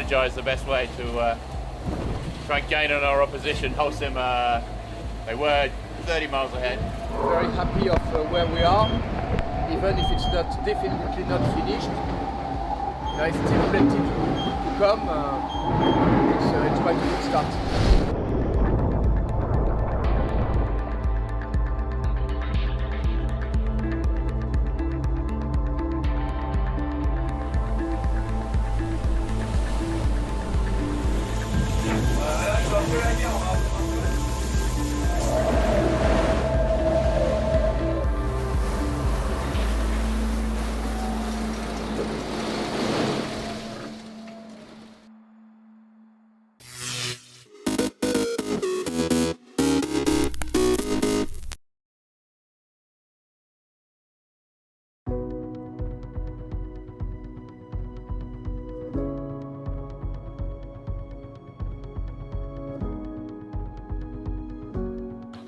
strategize the best way to try and gain on our opposition. Holcim, they were 30 miles ahead. Very happy of where we are, even if it's definitely not finished. There is still plenty to come. It's quite a good start.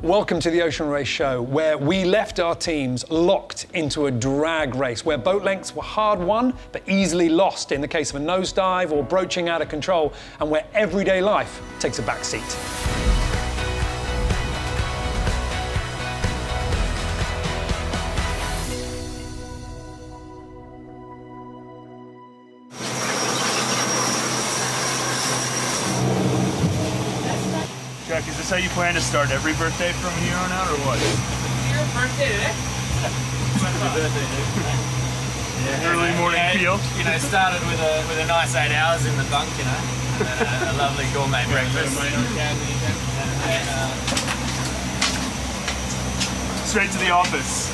Welcome to the Ocean Race Show, where we left our teams locked into a drag race, where boat lengths were hard won, but easily lost in the case of a nosedive or broaching out of control, and where everyday life takes a back seat. Jack, is this how you plan to start every birthday from here on out, or what? Your birthday today? Happy birthday, dude. Yeah, early morning feel. You know, started with a nice 8 hours in the bunk, you know, and then a lovely gourmet breakfast. Straight to the office.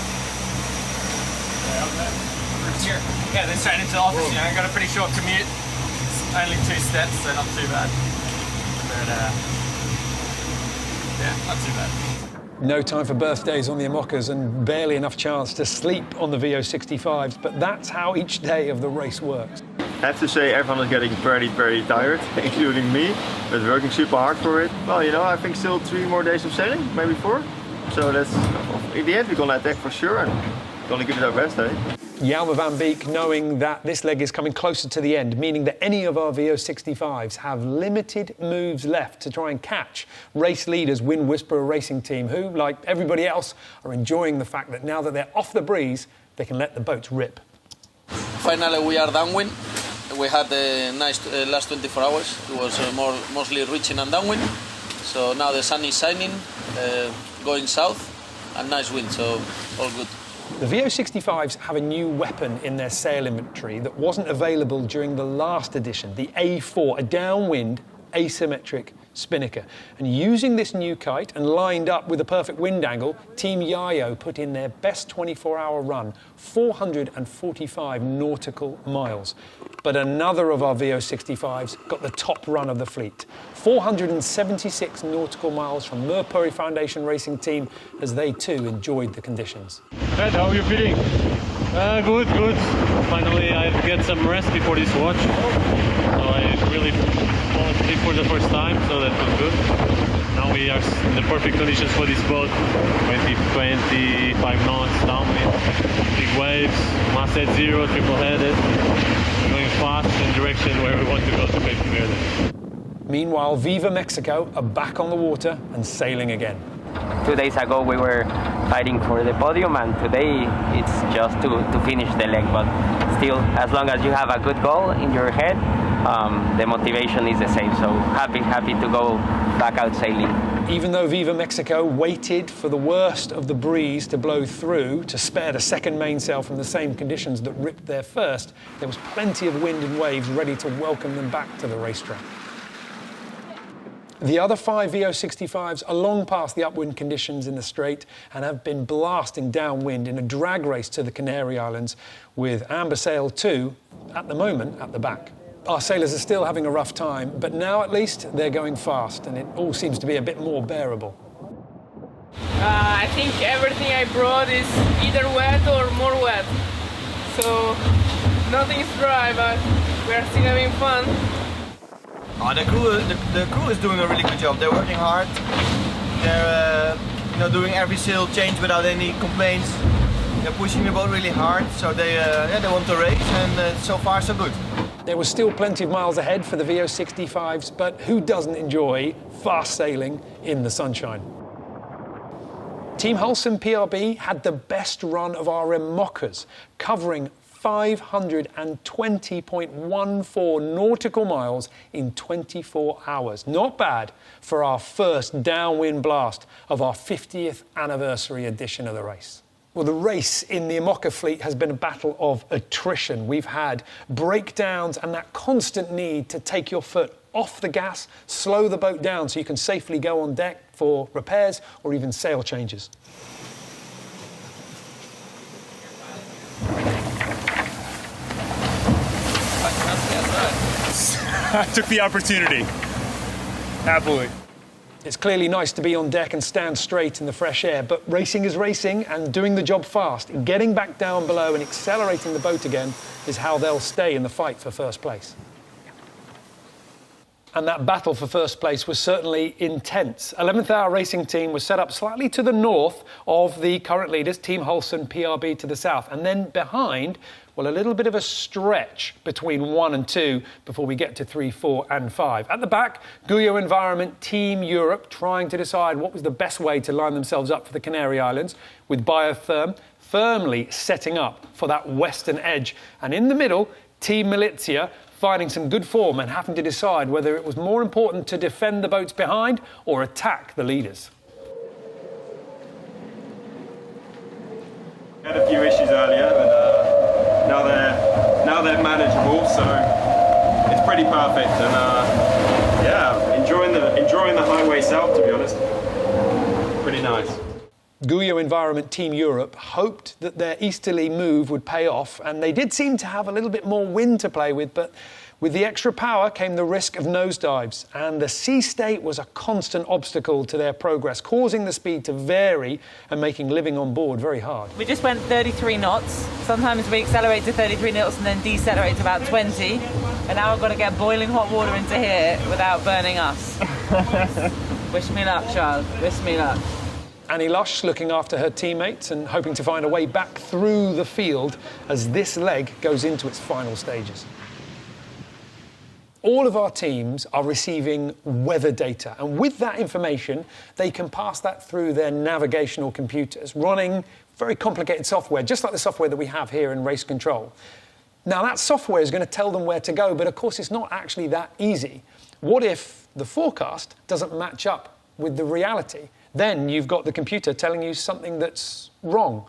Here. Yeah, then straight into the office. You know, I got a pretty short commute. It's only 2 steps, so not too bad. But yeah, not too bad. No time for birthdays on the Amokas and barely enough chance to sleep on the VO65s, but that's how each day of the race works. I have to say everyone is getting very, very tired, including me, but working super hard for it. Well, you know, I think still 3 more days of sailing, maybe 4. So that's, in the end, we're gonna attack for sure and gonna give it our best, eh? Jelmer van Beek knowing that this leg is coming closer to the end, meaning that any of our VO65s have limited moves left to try and catch race leaders Wind Whisperer Racing Team, who, like everybody else, are enjoying the fact that now that they're off the breeze, they can let the boats rip. Finally, we are downwind. We had a nice last 24 hours. It was mostly reaching and downwind. So now the sun is shining, going south, and nice wind, so all good. The VO65s have a new weapon in their sail inventory that wasn't available during the last edition, the A4, a downwind asymmetric spinnaker. And using this new kite and lined up with a perfect wind angle, Team Yayo put in their best 24-hour run, 445 nautical miles. But another of our VO65s got the top run of the fleet, 476 nautical miles from Merpuri Foundation Racing Team, as they too enjoyed the conditions. Ed, how are you feeling? Good. Finally, I get some rest before this watch. So I really fall asleep for the first time, so that was good. Now we are in the perfect conditions for this boat. 25 knots downwind, big waves, masthead 0, triple-headed. We're going fast in the direction where we want to go to Cape Verde. Meanwhile, Viva Mexico are back on the water and sailing again. 2 days ago we were fighting for the podium, and today it's just to finish the leg, but still, as long as you have a good goal in your head, the motivation is the same, so happy to go back out sailing. Even though Viva Mexico waited for the worst of the breeze to blow through to spare the second mainsail from the same conditions that ripped their first, there was plenty of wind and waves ready to welcome them back to the racetrack. The other 5 VO65s are long past the upwind conditions in the Strait and have been blasting downwind in a drag race to the Canary Islands, with Amber Sail 2, at the moment, at the back. Our sailors are still having a rough time, but now at least they're going fast and it all seems to be a bit more bearable. I think everything I brought is either wet or more wet. So nothing's dry, but we're still having fun. The crew is doing a really good job. They're working hard. They're doing every sail change without any complaints. They're pushing the boat really hard, so they want to race, and so far so good. There was still plenty of miles ahead for the VO65s, but who doesn't enjoy fast sailing in the sunshine? Team Hulson PRB had the best run of our mockers, covering 520.14 nautical miles in 24 hours. Not bad for our first downwind blast of our 50th anniversary edition of the race. Well, the race in the Imoca fleet has been a battle of attrition. We've had breakdowns and that constant need to take your foot off the gas, slow the boat down so you can safely go on deck for repairs or even sail changes. I took the opportunity. Happily. It's clearly nice to be on deck and stand straight in the fresh air, but racing is racing, and doing the job fast, getting back down below and accelerating the boat again is how they'll stay in the fight for first place. And that battle for first place was certainly intense. 11th Hour Racing Team was set up slightly to the north of the current leaders, Team Hulson PRB to the south, and then behind, well, a little bit of a stretch between 1 and 2 before we get to 3, 4 and 5. At the back, Guyot Environment Team Europe trying to decide what was the best way to line themselves up for the Canary Islands, with Biotherm firmly setting up for that western edge. And in the middle, Team Militia finding some good form and having to decide whether it was more important to defend the boats behind or attack the leaders. We had a few issues earlier, but now they're manageable, so it's pretty perfect. And yeah, enjoying the highway south, to be honest. Pretty nice. Guyot Environment Team Europe hoped that their easterly move would pay off, and they did seem to have a little bit more wind to play with, but with the extra power came the risk of nosedives, and the sea state was a constant obstacle to their progress, causing the speed to vary and making living on board very hard. We just went 33 knots. Sometimes we accelerate to 33 knots and then decelerate to about 20, and now I've got to get boiling hot water into here without burning us. Wish me luck, Charles. Wish me luck. Annie Lush looking after her teammates and hoping to find a way back through the field as this leg goes into its final stages. All of our teams are receiving weather data, and with that information, they can pass that through their navigational computers, running very complicated software, just like the software that we have here in Race Control. Now, that software is going to tell them where to go, but of course, it's not actually that easy. What if the forecast doesn't match up with the reality? Then you've got the computer telling you something that's wrong.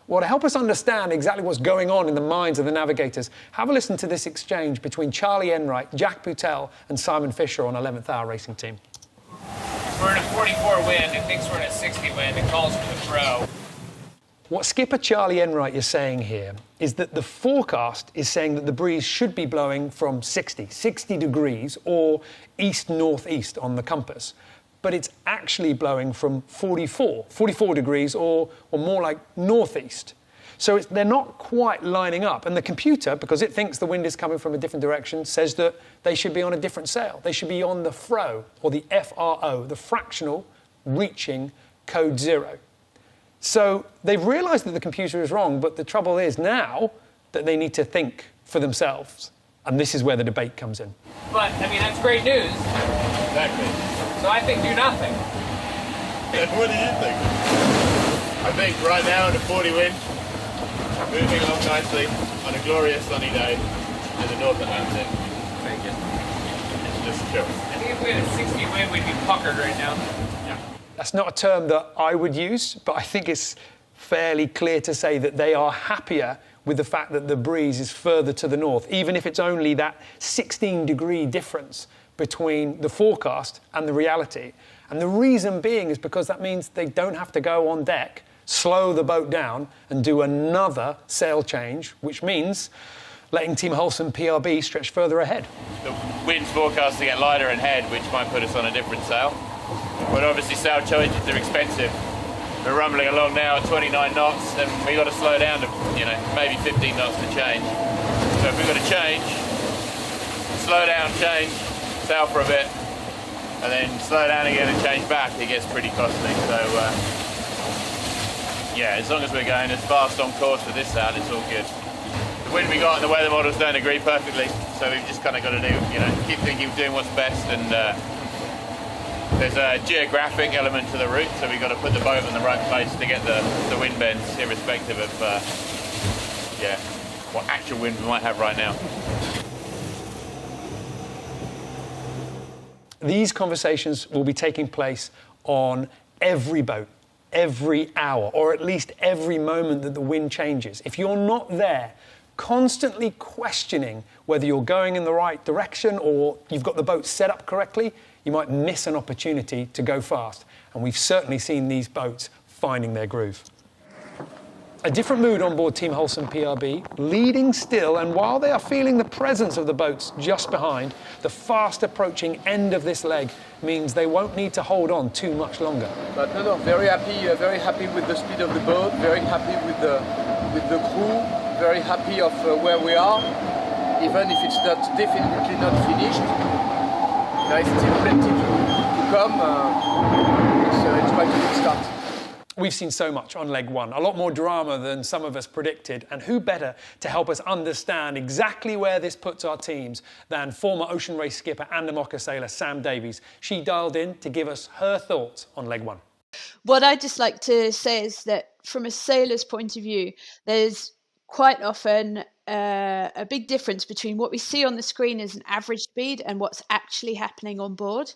Well, to help us understand exactly what's going on in the minds of the navigators, have a listen to this exchange between Charlie Enright, Jack Boutel and Simon Fisher on 11th Hour Racing Team. We're in a 44 wind, it thinks we're in a 60 wind, it calls for the throw. What skipper Charlie Enright is saying here is that the forecast is saying that the breeze should be blowing from 60 degrees or east-northeast on the compass. But it's actually blowing from 44 degrees or more like northeast. So they're not quite lining up. And the computer, because it thinks the wind is coming from a different direction, says that they should be on a different sail. They should be on the FRO, or the FRO, the fractional reaching code 0. So they've realized that the computer is wrong, but the trouble is now that they need to think for themselves. And this is where the debate comes in. But, I mean, that's great news. Exactly. So I think do nothing. What do you think? I think right now in a 40 wind, moving along nicely on a glorious sunny day in the North Atlantic. Thank you. Just chill. I think if we had a 60 wind, we'd be puckered right now. Yeah. That's not a term that I would use, but I think it's fairly clear to say that they are happier with the fact that the breeze is further to the north, even if it's only that 16-degree difference between the forecast and the reality. And the reason being is because that means they don't have to go on deck, slow the boat down and do another sail change, which means letting Team Hulson PRB stretch further ahead. The wind's forecast to get lighter ahead, which might put us on a different sail. But obviously sail changes are expensive. We're rumbling along now at 29 knots and we've got to slow down to, maybe 15 knots to change. So if we've got to change, slow down, change, sail for a bit, and then slow down again and change back, it gets pretty costly. So yeah, as long as we're going as fast on course with this sail, it's all good. The The wind we got and the weather models don't agree perfectly, so we've just kind of got to do, keep thinking of doing what's best. And there's a geographic element to the route, so we've got to put the boat in the right place to get the wind bends, irrespective of what actual wind we might have right now. These conversations will be taking place on every boat, every hour, or at least every moment that the wind changes. If you're not there, constantly questioning whether you're going in the right direction or you've got the boat set up correctly, you might miss an opportunity to go fast. And we've certainly seen these boats finding their groove. A different mood on board Team Holcim PRB, leading still, and while they are feeling the presence of the boats just behind, the fast approaching end of this leg means they won't need to hold on too much longer. But no, very happy with the speed of the boat, very happy with the crew, very happy of where we are, even if it's definitely not finished. There is still plenty to come. It's quite a good start. We've seen so much on leg one, a lot more drama than some of us predicted, and who better to help us understand exactly where this puts our teams than former Ocean Race skipper and Amoca sailor Sam Davies. She dialed in to give us her thoughts on leg one. What I'd just like to say is that from a sailor's point of view, there's quite often a big difference between what we see on the screen as an average speed and what's actually happening on board.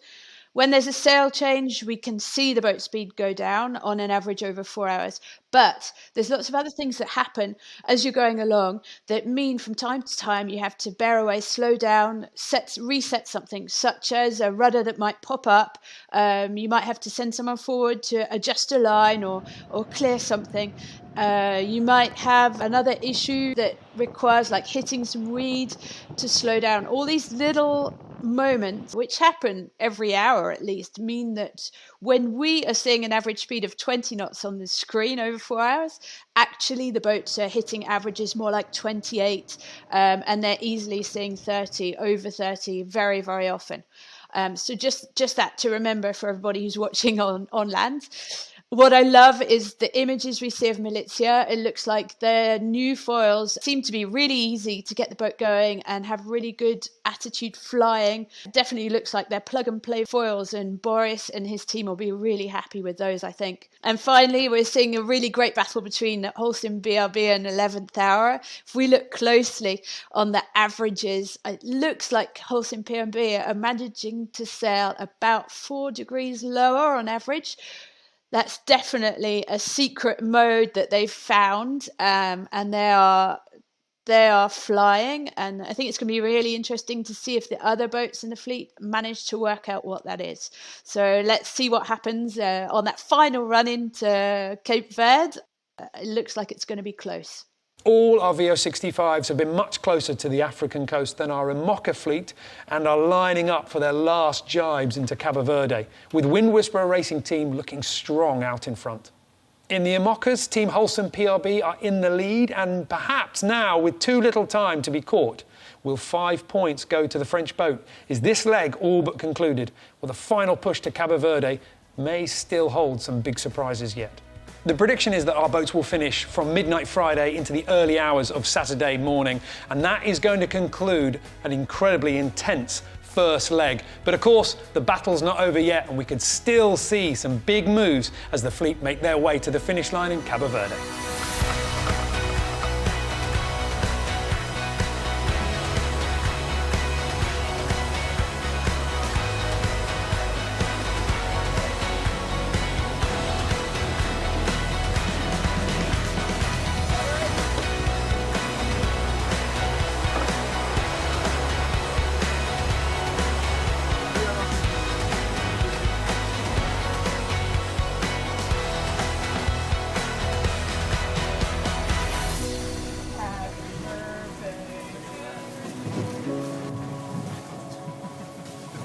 When there's a sail change, we can see the boat speed go down on an average over 4 hours. But there's lots of other things that happen as you're going along that mean from time to time you have to bear away, slow down, reset something, such as a rudder that might pop up. You might have to send someone forward to adjust a line or clear something. You might have another issue that requires like hitting some weed to slow down. All these little moments, which happen every hour at least, mean that when we are seeing an average speed of 20 knots on the screen over 4 hours, actually the boats are hitting averages more like 28, and they're easily seeing 30, over 30 very, very often. So just that to remember for everybody who's watching on land. What I love is the images we see of Militia. It looks like their new foils seem to be really easy to get the boat going and have really good attitude flying. It definitely looks like they're plug and play foils, and Boris and his team will be really happy with those, I think. And finally, we're seeing a really great battle between Holcim BRB and 11th Hour. If we look closely on the averages, it looks like Holcim BRB are managing to sail about 4 degrees lower on average. That's definitely a secret mode that they've found, and they are flying. And I think it's going to be really interesting to see if the other boats in the fleet manage to work out what that is. So let's see what happens on that final run into Cape Verde. It looks like it's going to be close. All our VO65s have been much closer to the African coast than our Amoca fleet and are lining up for their last jibes into Cabo Verde, with Wind Whisperer Racing Team looking strong out in front. In the Amocas, Team Holcim PRB are in the lead, and perhaps now, with too little time to be caught, will 5 points go to the French boat? Is this leg all but concluded? Well, the final push to Cabo Verde may still hold some big surprises yet. The prediction is that our boats will finish from midnight Friday into the early hours of Saturday morning, and that is going to conclude an incredibly intense first leg. But of course, the battle's not over yet, and we could still see some big moves as the fleet make their way to the finish line in Cabo Verde.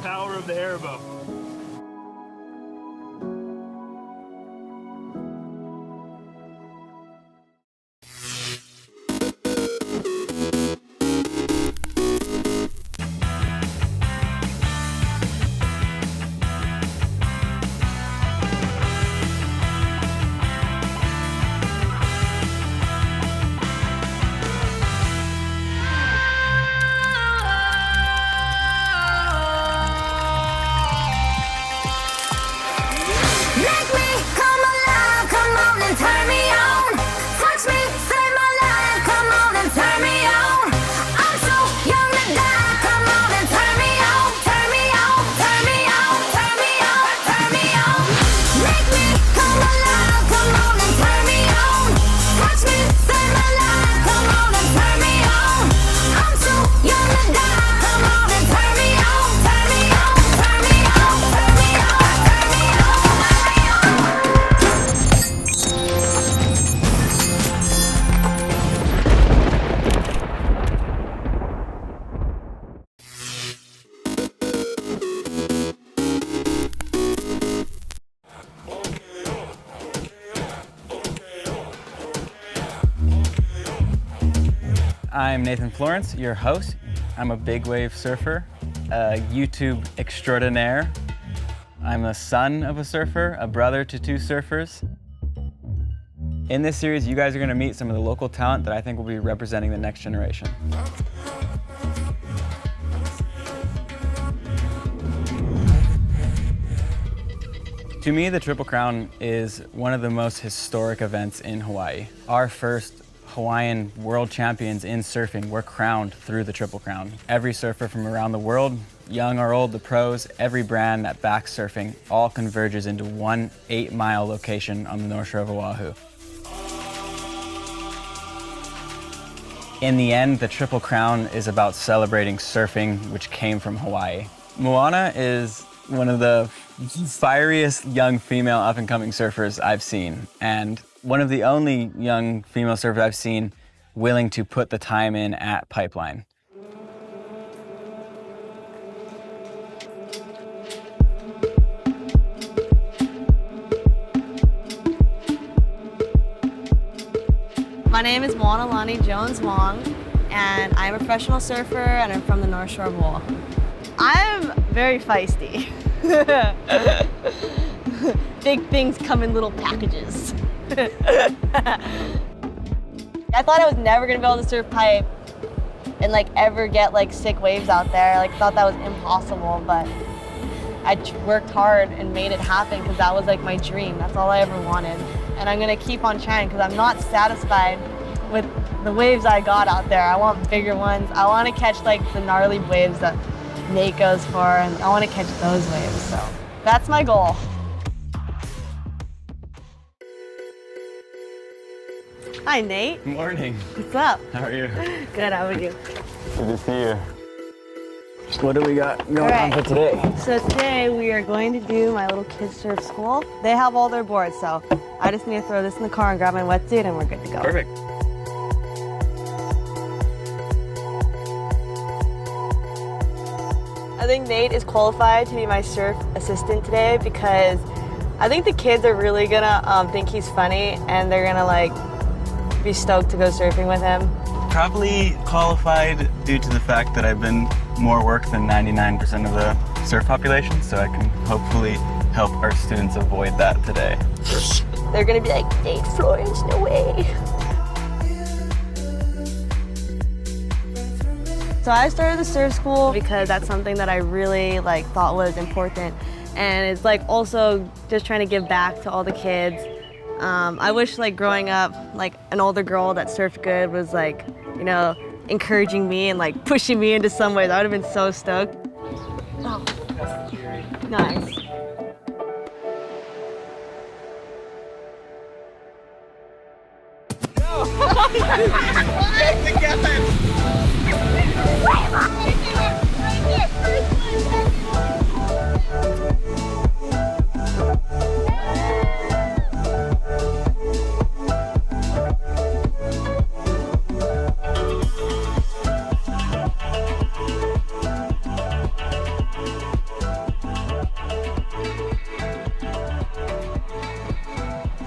Power of the airboat. I'm Nathan Florence, your host. I'm a big wave surfer, a YouTube extraordinaire. I'm a son of a surfer, a brother to 2 surfers. In this series, you guys are going to meet some of the local talent that I think will be representing the next generation. To me, the Triple Crown is one of the most historic events in Hawaii. Our first Hawaiian world champions in surfing were crowned through the Triple Crown. Every surfer from around the world, young or old, the pros, every brand that backs surfing, all converges into one 8-mile location on the North Shore of Oahu. In the end, the Triple Crown is about celebrating surfing, which came from Hawaii. Moana is one of the fieriest young female up-and-coming surfers I've seen, and one of the only young female surfers I've seen willing to put the time in at Pipeline. My name is Moana Lani Jones Wong, and I'm a professional surfer, and I'm from the North Shore of Oahu. I'm very feisty. Big things come in little packages. I thought I was never gonna be able to surf pipe and ever get sick waves out there. Thought that was impossible, but I worked hard and made it happen because that was my dream. That's all I ever wanted. And I'm gonna keep on trying because I'm not satisfied with the waves I got out there. I want bigger ones. I want to catch the gnarly waves that Nate goes for, and I want to catch those waves. So that's my goal. Hi, Nate. Good morning. What's up? How are you? Good, how are you? Good to see you. What do we got going on for today? So today we are going to do my little kids surf school. They have all their boards, so I just need to throw this in the car and grab my wetsuit and we're good to go. Perfect. I think Nate is qualified to be my surf assistant today because I think the kids are really gonna think he's funny and they're gonna be stoked to go surfing with him. Probably qualified due to the fact that I've been more work than 99% of the surf population, so I can hopefully help our students avoid that today. They're gonna be like, Nate Florence, no way. So I started the surf school because that's something that I really thought was important, and it's also just trying to give back to all the kids. I wish growing up, an older girl that surfed good was encouraging me and pushing me into some ways. I would have been so stoked. Oh, nice.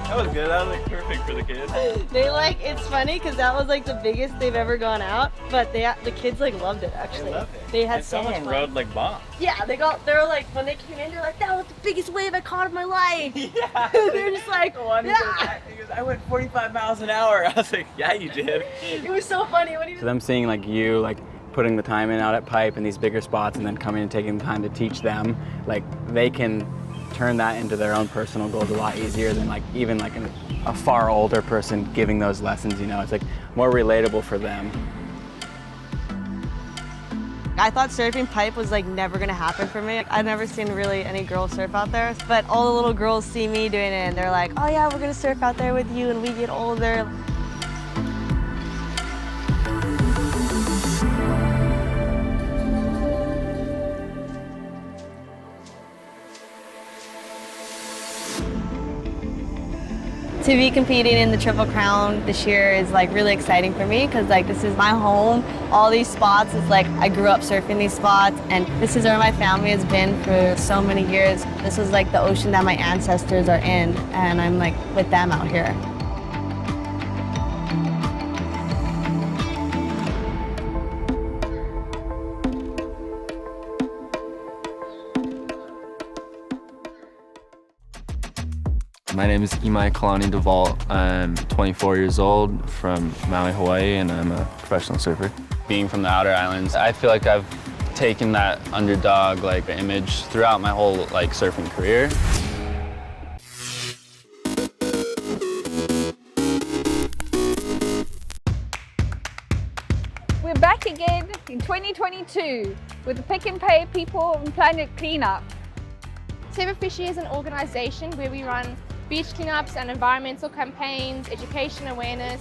That was good. That was perfect for the kids. They it's funny because that was the biggest they've ever gone out, but the kids loved it actually. They loved it. They had and so much someone fun. rode bombs. Yeah, they were when they came in, they're that was the biggest wave I caught in my life. Yeah. They're just yeah. He goes, I went 45 miles an hour. I was like, yeah, you did. It was so funny when he was. So them seeing you putting the time in out at Pipe in these bigger spots and then coming and taking the time to teach them, they can turn that into their own personal goals a lot easier than even a far older person giving those lessons, it's more relatable for them. I thought surfing pipe was never gonna happen for me. I've never seen really any girls surf out there, but all the little girls see me doing it and they're like, oh yeah, we're gonna surf out there with you when we get older. To be competing in the Triple Crown this year is really exciting for me because this is my home. All these spots is I grew up surfing these spots, and this is where my family has been for so many years. This is the ocean that my ancestors are in, and I'm with them out here. My name is Imai Kalani Duvall. I'm 24 years old from Maui, Hawaii, and I'm a professional surfer. Being from the outer islands, I feel like I've taken that underdog image throughout my whole surfing career. We're back again in 2022 with the Pick and Pay People and Planet Cleanup. Save Fishy is an organisation where we run beach cleanups and environmental campaigns, education awareness,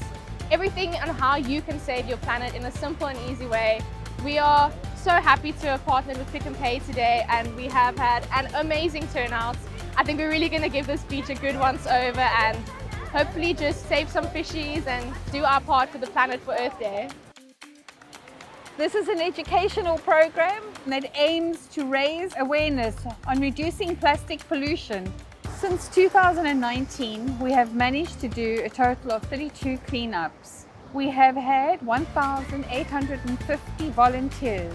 everything on how you can save your planet in a simple and easy way. We are so happy to have partnered with Pick and Pay today, and we have had an amazing turnout. I think we're really going to give this beach a good once over and hopefully just save some fishies and do our part for the planet for Earth Day. This is an educational program that aims to raise awareness on reducing plastic pollution. Since 2019, we have managed to do a total of 32 cleanups. We have had 1,850 volunteers.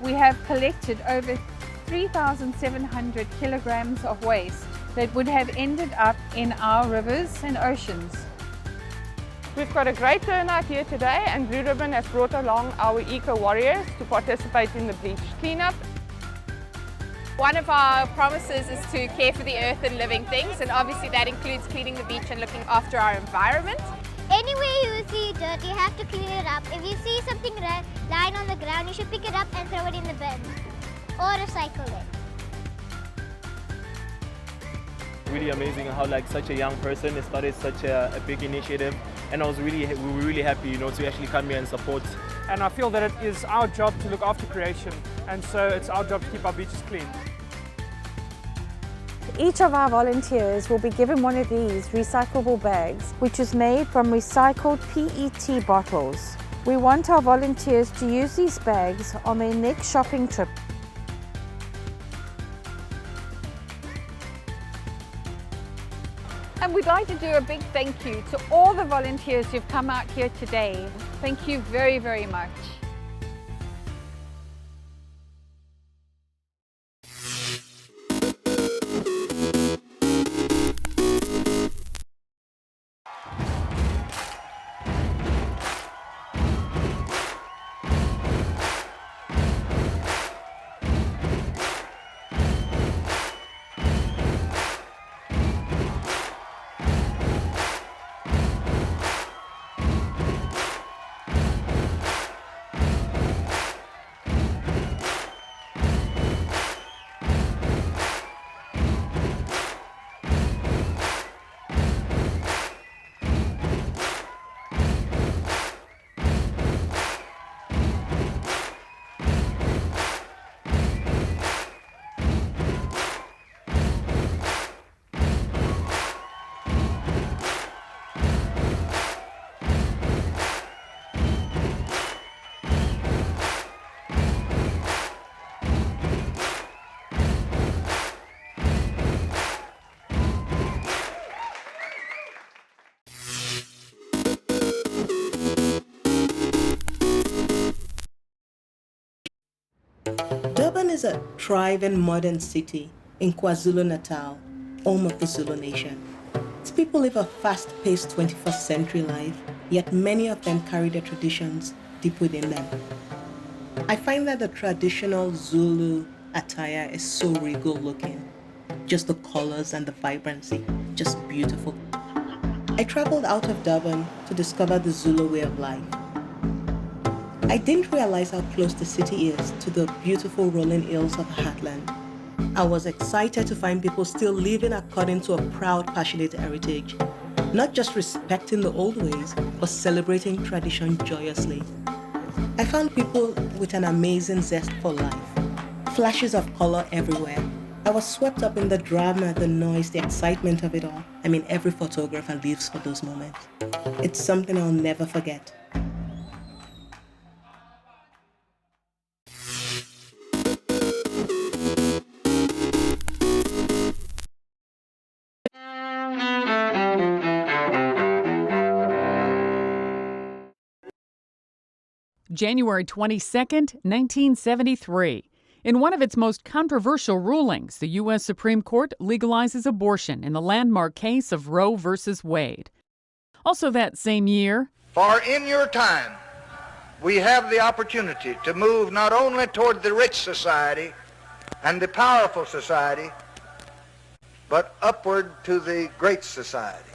We have collected over 3,700 kilograms of waste that would have ended up in our rivers and oceans. We've got a great turnout here today, and Blue Ribbon has brought along our eco warriors to participate in the beach cleanup. One of our promises is to care for the earth and living things, and obviously that includes cleaning the beach and looking after our environment. Anywhere you see dirt, you have to clean it up. If you see something lying on the ground, you should pick it up and throw it in the bin or recycle it. Really amazing how such a young person started such a big initiative, and we were really happy, to actually come here and support. And I feel that it is our job to look after creation, and so it's our job to keep our beaches clean. Each of our volunteers will be given one of these recyclable bags, which is made from recycled PET bottles. We want our volunteers to use these bags on their next shopping trip. And we'd like to do a big thank you to all the volunteers who've come out here today. Thank you very, very much. Durban is a thriving modern city in KwaZulu-Natal, home of the Zulu nation. Its people live a fast-paced 21st century life, yet many of them carry their traditions deep within them. I find that the traditional Zulu attire is so regal looking. Just the colors and the vibrancy, just beautiful. I traveled out of Durban to discover the Zulu way of life. I didn't realize how close the city is to the beautiful rolling hills of the heartland. I was excited to find people still living according to a proud, passionate heritage, not just respecting the old ways, but celebrating tradition joyously. I found people with an amazing zest for life, flashes of color everywhere. I was swept up in the drama, the noise, the excitement of it all. I mean, every photographer lives for those moments. It's something I'll never forget. January 22nd, 1973. In one of its most controversial rulings, the U.S. Supreme Court legalizes abortion in the landmark case of Roe v. Wade. Also that same year, for in your time, we have the opportunity to move not only toward the rich society and the powerful society, but upward to the great society.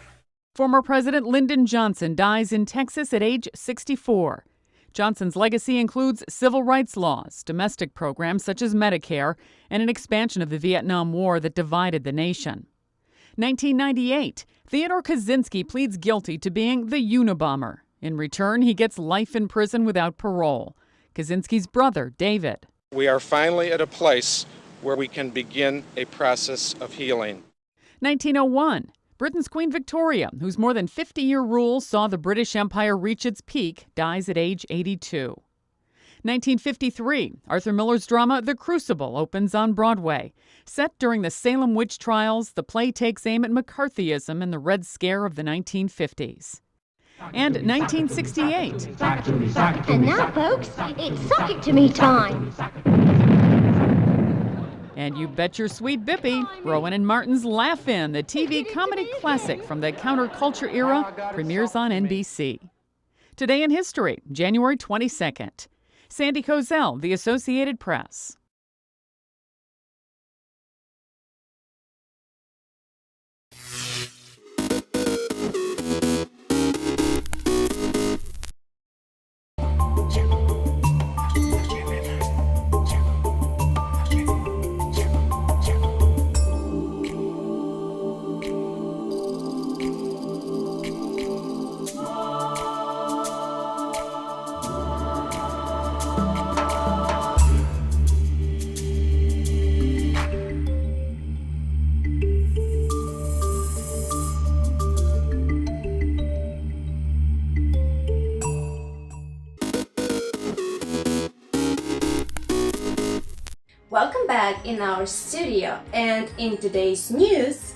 former President Lyndon Johnson dies in Texas at age 64. Johnson's legacy includes civil rights laws, domestic programs such as Medicare, and an expansion of the Vietnam War that divided the nation. 1998, Theodore Kaczynski pleads guilty to being the Unabomber. In return, he gets life in prison without parole. Kaczynski's brother, David. We are finally at a place where we can begin a process of healing. 1901, Britain's Queen Victoria, whose more than 50-year rule saw the British Empire reach its peak, dies at age 82. 1953, Arthur Miller's drama The Crucible opens on Broadway. Set during the Salem witch trials, the play takes aim at McCarthyism and the Red Scare of the 1950s. And 1968. And now, folks, it's Suck It To Me time. And You Bet Your Sweet Bippy, Rowan and Martin's Laugh-In, the TV comedy classic from the counterculture era, premieres on NBC. Today in History, January 22nd. Sandy Kozel, The Associated Press. Welcome back in our studio, and in today's news,